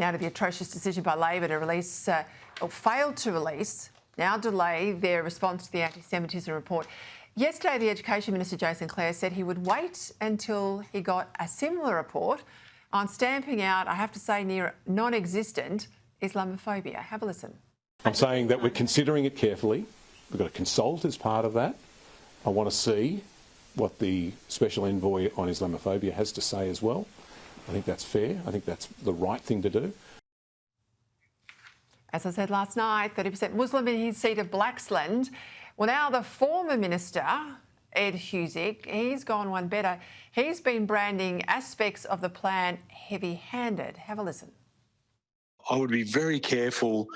Now to the atrocious decision by Labor to release, or failed to release, now delay their response to the antisemitism report. Yesterday, the Education Minister Jason Clare said he would wait until he got a similar report on stamping out, I have to say, near non-existent Islamophobia. Have a listen. I'm saying that we're considering it carefully. We've got to consult as part of that. I want to see what the Special Envoy on Islamophobia has to say as well. I think that's fair. I think that's the right thing to do. As I said last night, 30% Muslim in his seat of Blaxland. Well, now the former minister, Ed Husic, he's gone one better. He's been branding aspects of the plan heavy-handed. Have a listen. I would be very careful.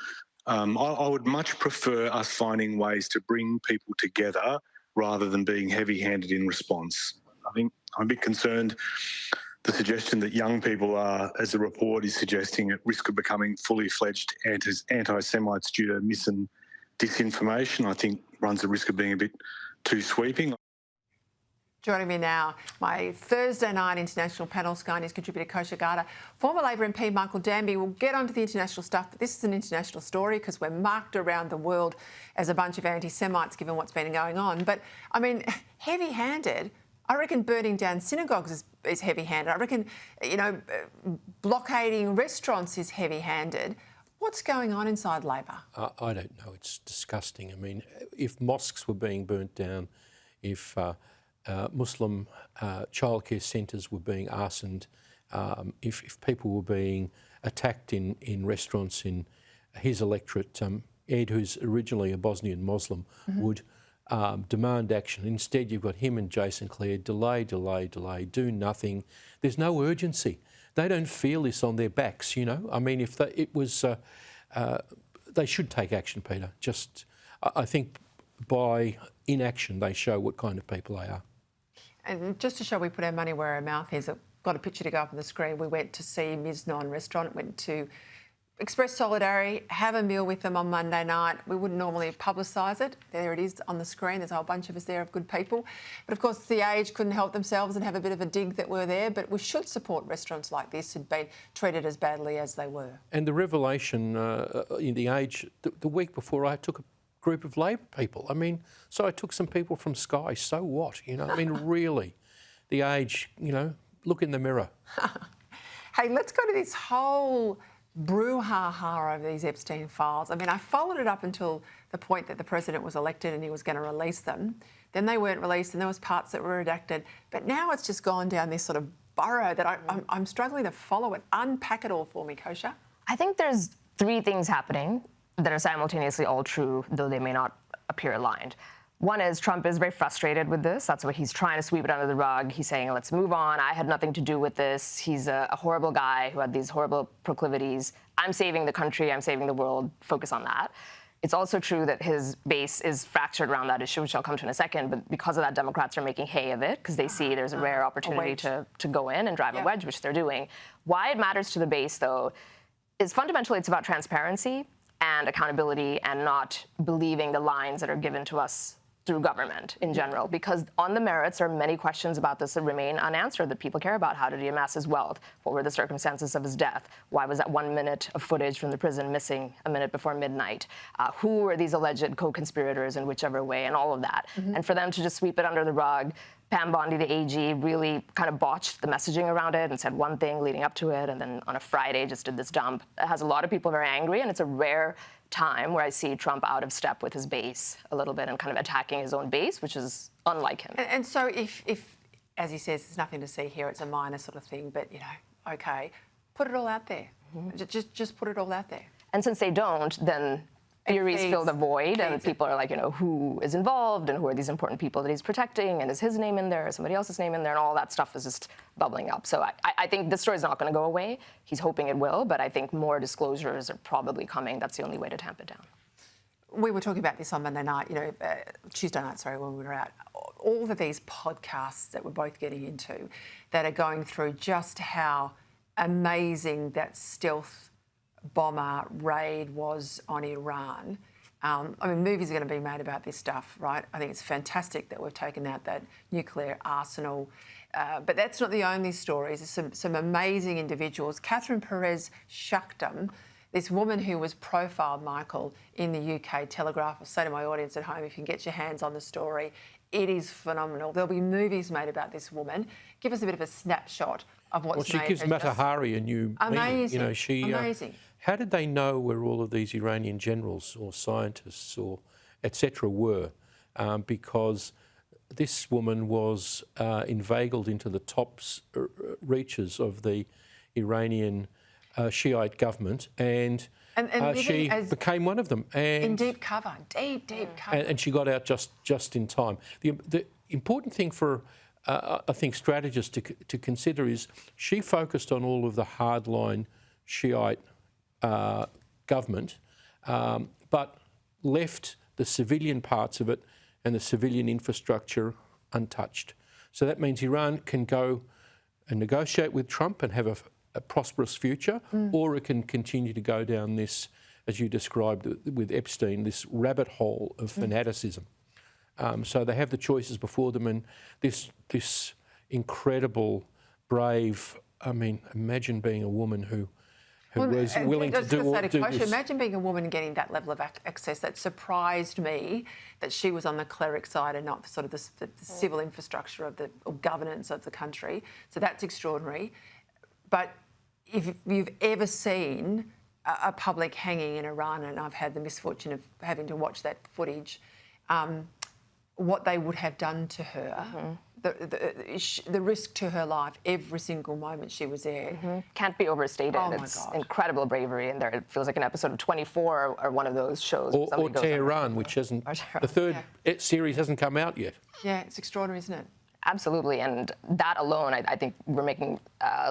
I would much prefer us finding ways to bring people together rather than being heavy-handed in response. I think I'm a bit concerned the suggestion that young people are, as the report is suggesting, at risk of becoming fully fledged anti-Semites due to mis and disinformation, I think runs the risk of being a bit too sweeping. Joining me now, my Thursday night international panel, Sky News contributor Kosha Gada, former Labor MP Michael Danby. We'll get onto the international stuff, but this is an international story because we're marked around the world as a bunch of anti-Semites given what's been going on. But, I mean, heavy-handed, I reckon burning down synagogues is heavy-handed. I reckon, you know, blockading restaurants is heavy-handed. What's going on inside Labor? I don't know. It's disgusting. I mean, if mosques were being burnt down, if Muslim childcare centres were being arsoned, if people were being attacked in restaurants in his electorate, Ed, who's originally a Bosnian Muslim, would demand action. Instead, you've got him and Jason Clare, delay, do nothing. There's no urgency. They don't feel this on their backs, you know. I mean, if they should take action, Peter. I think by inaction, they show what kind of people they are. And just to show we put our money where our mouth is, I've got a picture to go up on the screen. We went to see Miznon restaurant, went to express solidarity, have a meal with them on Monday night. We wouldn't normally publicise it. There it is on the screen. There's a whole bunch of us there of good people. But of course, The Age couldn't help themselves and have a bit of a dig that we're there. But we should support restaurants like this who'd been treated as badly as they were. And the revelation in The Age, the week before, I took a group of Labor people. I mean, so I took some people from Sky. So what? You know, I mean, really, The Age, you know, look in the mirror. Hey, let's go to this whole brouhaha over these Epstein files. I mean, I followed it up until the point that the president was elected and he was going to release them. Then they weren't released and there was parts that were redacted. But now it's just gone down this sort of burrow that I'm struggling to follow it. Unpack it all for me, Kosha. I think there's three things happening that are simultaneously all true, though they may not appear aligned. One is Trump is very frustrated with this. That's what he's trying to sweep it under the rug. He's saying, let's move on. I had nothing to do with this. He's a horrible guy who had these horrible proclivities. I'm saving the country. I'm saving the world. Focus on that. It's also true that his base is fractured around that issue, which I'll come to in a second. But because of that, Democrats are making hay of it because they see there's a rare opportunity to go in and drive a wedge, which they're doing. Why it matters to the base, though, is fundamentally it's about transparency and accountability and not believing the lines that are given to us through government in general, because on the merits there are many questions about this that remain unanswered that people care about. How did he amass his wealth? What were the circumstances of his death? Why was that 1 minute of footage from the prison missing a minute before midnight? Who were these alleged co-conspirators in whichever way, and all of that. And for them to just sweep it under the rug, Pam Bondi, the AG, really kind of botched the messaging around it and said one thing leading up to it, and then on a Friday just did this dump. It has a lot of people very angry, and it's a rare time where I see Trump out of step with his base a little bit and kind of attacking his own base, which is unlike him. And so if, as he says, there's nothing to see here, it's a minor sort of thing, but, you know, OK, put it all out there. Just put it all out there. And since they don't, then theories fill the void, and people are like, you know, who is involved and who are these important people that he's protecting, and is his name in there, or somebody else's name in there, and all that stuff is just bubbling up. So I think this story is not going to go away. He's hoping it will, but I think more disclosures are probably coming. That's the only way to tamp it down. We were talking about this on Monday night, you know, Tuesday night, sorry, when we were out. All of these podcasts that we're both getting into that are going through just how amazing that stealth bomber raid was on Iran. I mean, movies are going to be made about this stuff, right? I think it's fantastic that we've taken out that nuclear arsenal. But that's not the only stories. There's some amazing individuals. Catherine Perez Shaktam, this woman who was profiled, Michael, in the UK Telegraph. I'll say to my audience at home, if you can get your hands on the story, it is phenomenal. There'll be movies made about this woman. Give us a bit of a snapshot of what's Well, she gives Matahari a new meaning. You know, amazing. How did they know where all of these Iranian generals or scientists or etc. were? Because this woman was inveigled into the top reaches of the Iranian Shiite government, and she became one of them. And in deep cover, deep cover. And she got out just in time. The important thing for, I think, strategists to consider is she focused on all of the hardline Shiite government, but left the civilian parts of it and the civilian infrastructure untouched. So that means Iran can go and negotiate with Trump and have a prosperous future, or it can continue to go down this, as you described with Epstein, this rabbit hole of fanaticism. So they have the choices before them, and this incredible, brave, I mean, imagine being a woman who was willing to do this. Imagine being a woman and getting that level of access. That surprised me, that she was on the cleric side and not sort of the civil infrastructure of or governance of the country. So that's extraordinary. But if you've ever seen a public hanging in Iran, and I've had the misfortune of having to watch that footage, what they would have done to her, the risk to her life every single moment she was there. Can't be overstated. Oh, it's incredible bravery in there. It feels like an episode of 24 or one of those shows. Or Tehran, which hasn't, the third series hasn't come out yet. Yeah, it's extraordinary, isn't it? Absolutely, and that alone, I think we're making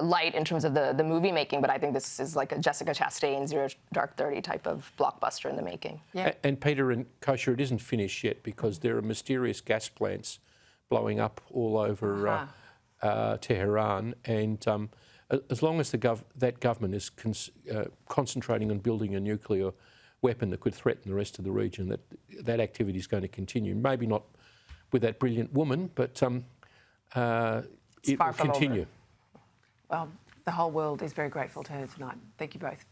light in terms of the movie making, but I think this is like a Jessica Chastain, Zero Dark 30 type of blockbuster in the making. Yeah. And Peter and Kosha, it isn't finished yet because there are mysterious gas plants blowing up all over Tehran, and as long as that government is concentrating on building a nuclear weapon that could threaten the rest of the region, that activity is going to continue. Maybe not with that brilliant woman, but it will continue. Well, the whole world is very grateful to her tonight. Thank you both.